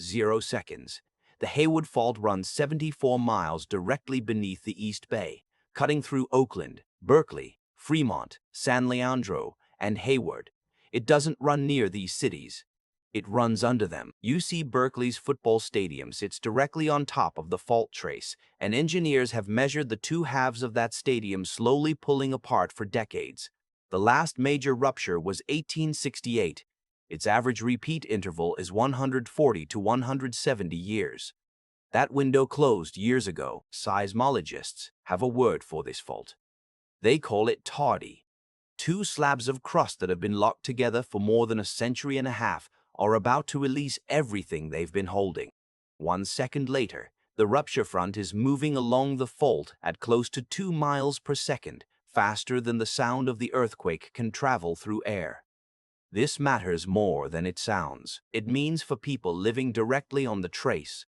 0 seconds. The Hayward Fault runs 74 miles directly beneath the East Bay, cutting through Oakland, Berkeley, Fremont, San Leandro, and Hayward. It doesn't run near these cities. It runs under them. UC Berkeley's football stadium sits directly on top of the fault trace, and engineers have measured the two halves of that stadium slowly pulling apart for decades. The last major rupture was 1868. Its average repeat interval is 140 to 170 years. That window closed years ago. Seismologists have a word for this fault. They call it tardy. Two slabs of crust that have been locked together for more than a century and a half are about to release everything they've been holding. 1 second later, the rupture front is moving along the fault at close to 2 miles per second, faster than the sound of the earthquake can travel through air. This matters more than it sounds. It means for people living directly on the trace,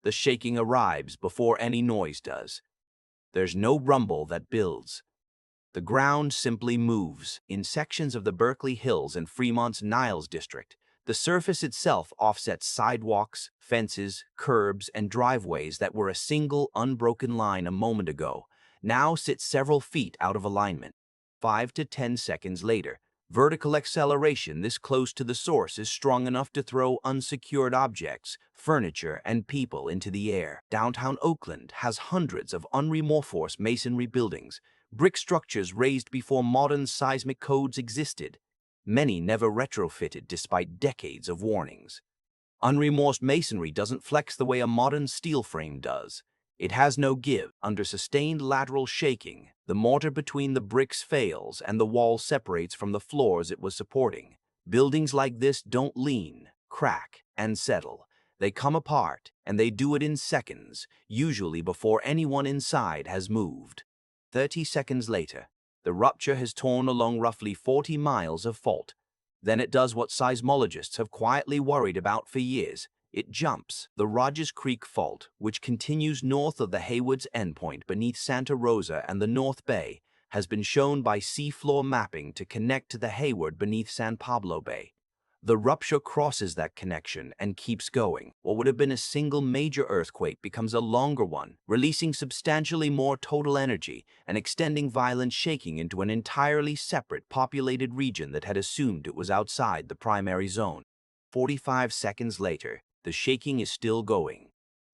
the shaking arrives before any noise does. There's no rumble that builds. The ground simply moves. In sections of the Berkeley Hills and Fremont's Niles district, the surface itself offsets sidewalks, fences, curbs, and driveways that were a single, unbroken line a moment ago, now sit several feet out of alignment. 5 to 10 seconds later, vertical acceleration this close to the source is strong enough to throw unsecured objects, furniture, and people into the air. Downtown Oakland has hundreds of unreinforced masonry buildings, brick structures raised before modern seismic codes existed. Many never retrofitted despite decades of warnings. Unreinforced masonry doesn't flex the way a modern steel frame does. It has no give. Under sustained lateral shaking, the mortar between the bricks fails and the wall separates from the floors it was supporting. Buildings like this don't lean, crack, and settle. They come apart, and they do it in seconds, usually before anyone inside has moved. 30 seconds later, the rupture has torn along roughly 40 miles of fault. Then it does what seismologists have quietly worried about for years. It jumps. The Rogers Creek Fault, which continues north of the Hayward's endpoint beneath Santa Rosa and the North Bay, has been shown by seafloor mapping to connect to the Hayward beneath San Pablo Bay. The rupture crosses that connection and keeps going. What would have been a single major earthquake becomes a longer one, releasing substantially more total energy and extending violent shaking into an entirely separate populated region that had assumed it was outside the primary zone. 45 seconds later, the shaking is still going.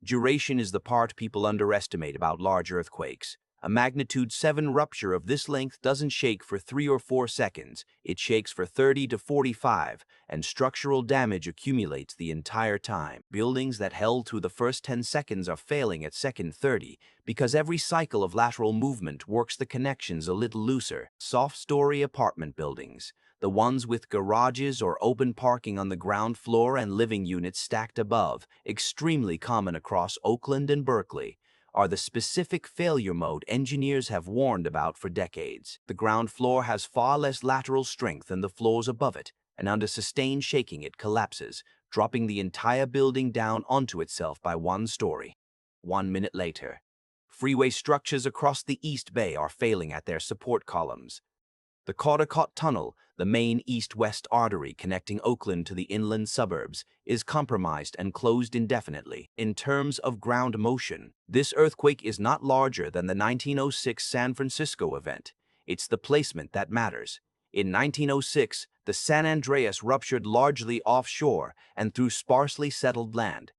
Duration is the part people underestimate about large earthquakes. A magnitude 7 rupture of this length doesn't shake for 3 or 4 seconds, it shakes for 30 to 45, and structural damage accumulates the entire time. Buildings that held through the first 10 seconds are failing at second 30 because every cycle of lateral movement works the connections a little looser. Soft-story apartment buildings, the ones with garages or open parking on the ground floor and living units stacked above, extremely common across Oakland and Berkeley, are the specific failure mode engineers have warned about for decades. The ground floor has far less lateral strength than the floors above it, and under sustained shaking it collapses, dropping the entire building down onto itself by 1 story. 1 minute later, freeway structures across the East Bay are failing at their support columns. The Caldecott Tunnel, the main east-west artery connecting Oakland to the inland suburbs, is compromised and closed indefinitely. In terms of ground motion, this earthquake is not larger than the 1906 San Francisco event. It's the placement that matters. In 1906, the San Andreas ruptured largely offshore and through sparsely settled land.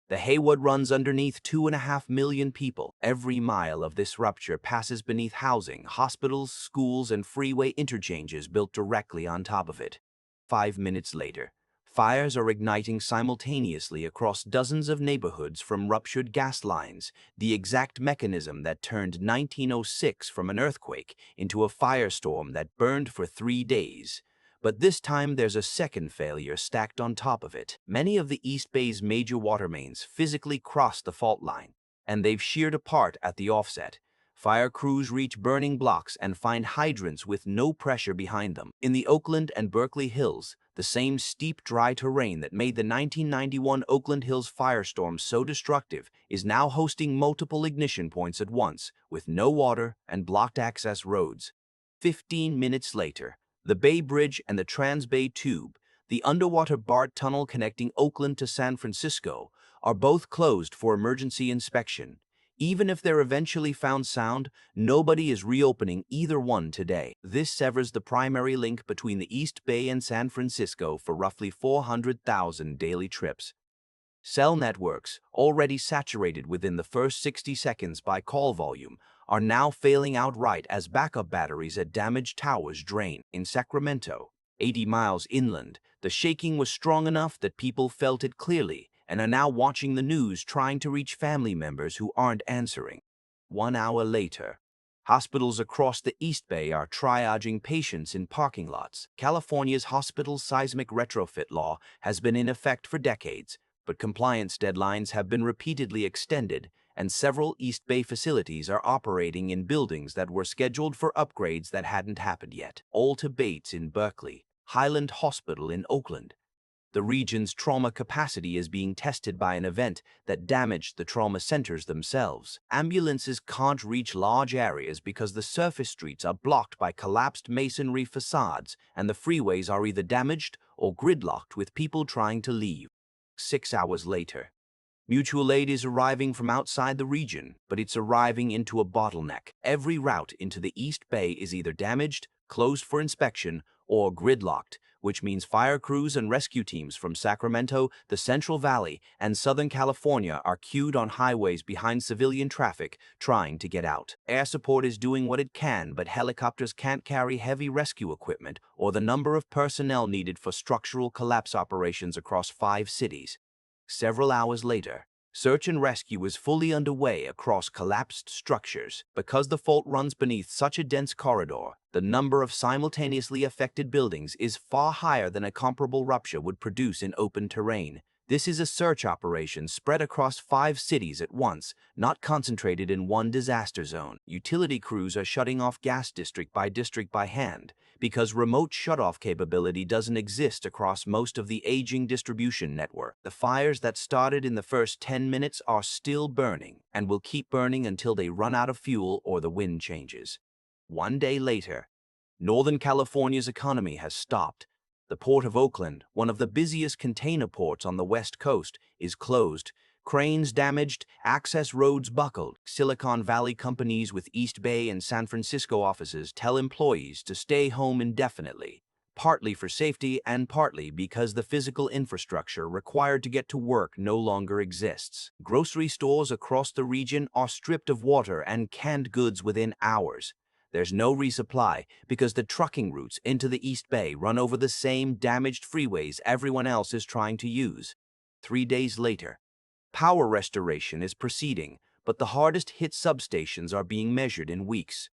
The Hayward runs underneath 2.5 million people. Every mile of this rupture passes beneath housing, hospitals, schools, and freeway interchanges built directly on top of it. 5 minutes later, fires are igniting simultaneously across dozens of neighborhoods from ruptured gas lines, the exact mechanism that turned 1906 from an earthquake into a firestorm that burned for 3 days. But this time there's a second failure stacked on top of it. Many of the East Bay's major water mains physically cross the fault line, and they've sheared apart at the offset. Fire crews reach burning blocks and find hydrants with no pressure behind them. In the Oakland and Berkeley Hills, the same steep, dry terrain that made the 1991 Oakland Hills firestorm so destructive is now hosting multiple ignition points at once, with no water and blocked access roads. 15 minutes later, the Bay Bridge and the Transbay Tube, the underwater BART tunnel connecting Oakland to San Francisco, are both closed for emergency inspection. Even if they're eventually found sound, nobody is reopening either one today. This severs the primary link between the East Bay and San Francisco for roughly 400,000 daily trips. Cell networks, already saturated within the first 60 seconds by call volume, are now failing outright as backup batteries at damaged towers drain. In Sacramento, 80 miles inland, the shaking was strong enough that people felt it clearly and are now watching the news trying to reach family members who aren't answering. 1 hour later, hospitals across the East Bay are triaging patients in parking lots. California's hospital seismic retrofit law has been in effect for decades, but compliance deadlines have been repeatedly extended, and several East Bay facilities are operating in buildings that were scheduled for upgrades that hadn't happened yet. Alta Bates in Berkeley, Highland Hospital in Oakland. The region's trauma capacity is being tested by an event that damaged the trauma centers themselves. Ambulances can't reach large areas because the surface streets are blocked by collapsed masonry facades, and the freeways are either damaged or gridlocked with people trying to leave. 6 hours later, mutual aid is arriving from outside the region, but it's arriving into a bottleneck. Every route into the East Bay is either damaged, closed for inspection, or gridlocked, which means fire crews and rescue teams from Sacramento, the Central Valley, and Southern California are queued on highways behind civilian traffic, trying to get out. Air support is doing what it can, but helicopters can't carry heavy rescue equipment or the number of personnel needed for structural collapse operations across 5 cities. Several hours later, search and rescue is fully underway across collapsed structures. Because the fault runs beneath such a dense corridor, the number of simultaneously affected buildings is far higher than a comparable rupture would produce in open terrain. This is a search operation spread across 5 cities at once, not concentrated in one disaster zone. Utility crews are shutting off gas district by hand, because remote shutoff capability doesn't exist across most of the aging distribution network. The fires that started in the first 10 minutes are still burning and will keep burning until they run out of fuel or the wind changes. 1 day later, Northern California's economy has stopped. The port of Oakland, one of the busiest container ports on the West Coast, is closed. Cranes damaged, access roads buckled. Silicon Valley companies with East Bay and San Francisco offices tell employees to stay home indefinitely, partly for safety and partly because the physical infrastructure required to get to work no longer exists. Grocery stores across the region are stripped of water and canned goods within hours. There's no resupply because the trucking routes into the East Bay run over the same damaged freeways everyone else is trying to use. 3 days later, power restoration is proceeding, but the hardest-hit substations are being measured in weeks.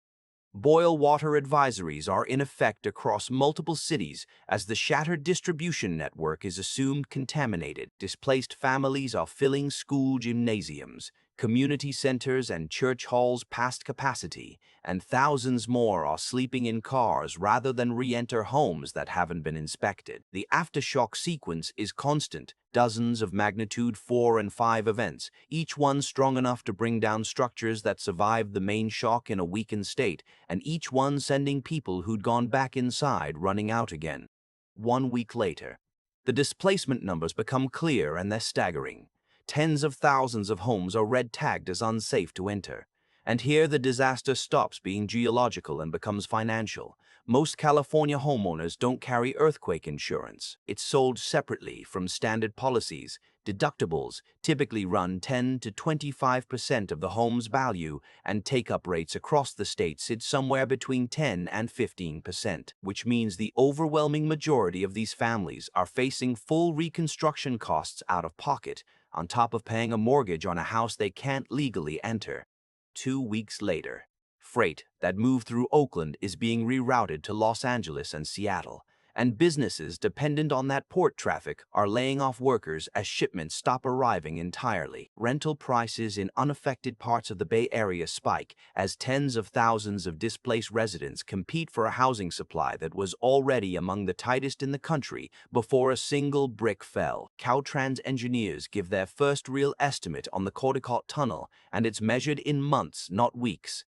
Boil water advisories are in effect across multiple cities as the shattered distribution network is assumed contaminated. Displaced families are filling school gymnasiums, community centers and church halls past capacity, and thousands more are sleeping in cars rather than re-enter homes that haven't been inspected. The aftershock sequence is constant, dozens of magnitude 4 and 5 events, each one strong enough to bring down structures that survived the main shock in a weakened state, and each one sending people who'd gone back inside running out again. 1 week later, the displacement numbers become clear and they're staggering. Tens of thousands of homes are red-tagged as unsafe to enter. And here the disaster stops being geological and becomes financial. Most California homeowners don't carry earthquake insurance. It's sold separately from standard policies. Deductibles typically run 10 to 25% of the home's value, and take-up rates across the state sit somewhere between 10 and 15%, which means the overwhelming majority of these families are facing full reconstruction costs out of pocket, on top of paying a mortgage on a house they can't legally enter. 2 weeks later, freight that moved through Oakland is being rerouted to Los Angeles and Seattle, and businesses dependent on that port traffic are laying off workers as shipments stop arriving entirely. Rental prices in unaffected parts of the Bay Area spike as tens of thousands of displaced residents compete for a housing supply that was already among the tightest in the country before a single brick fell. Caltrans engineers give their first real estimate on the Cordicot Tunnel, and it's measured in months, not weeks.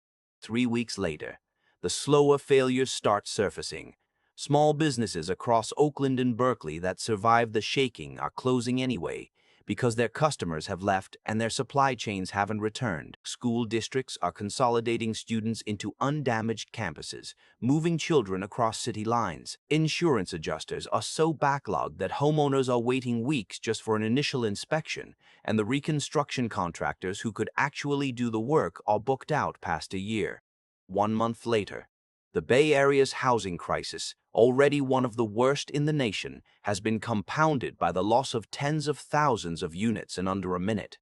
3 weeks later, the slower failures start surfacing. Small businesses across Oakland and Berkeley that survived the shaking are closing anyway because their customers have left and their supply chains haven't returned. School districts are consolidating students into undamaged campuses, moving children across city lines. Insurance adjusters are so backlogged that homeowners are waiting weeks just for an initial inspection, and the reconstruction contractors who could actually do the work are booked out past a year. 1 month later, the Bay Area's housing crisis, already one of the worst in the nation, has been compounded by the loss of tens of thousands of units in under a minute.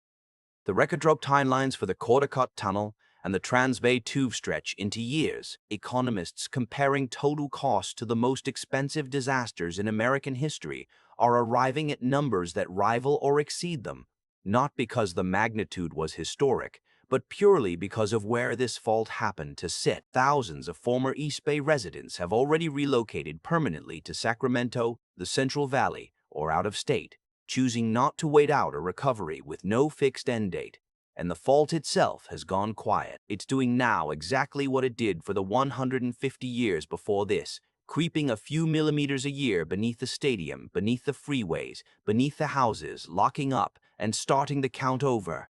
The record drove timelines for the Cordicott Tunnel and the Transbay Tube stretch into years, economists comparing total costs to the most expensive disasters in American history are arriving at numbers that rival or exceed them, not because the magnitude was historic, but purely because of where this fault happened to sit. Thousands of former East Bay residents have already relocated permanently to Sacramento, the Central Valley, or out of state, choosing not to wait out a recovery with no fixed end date. And the fault itself has gone quiet. It's doing now exactly what it did for the 150 years before this, creeping a few millimeters a year beneath the stadium, beneath the freeways, beneath the houses, locking up and starting the count over.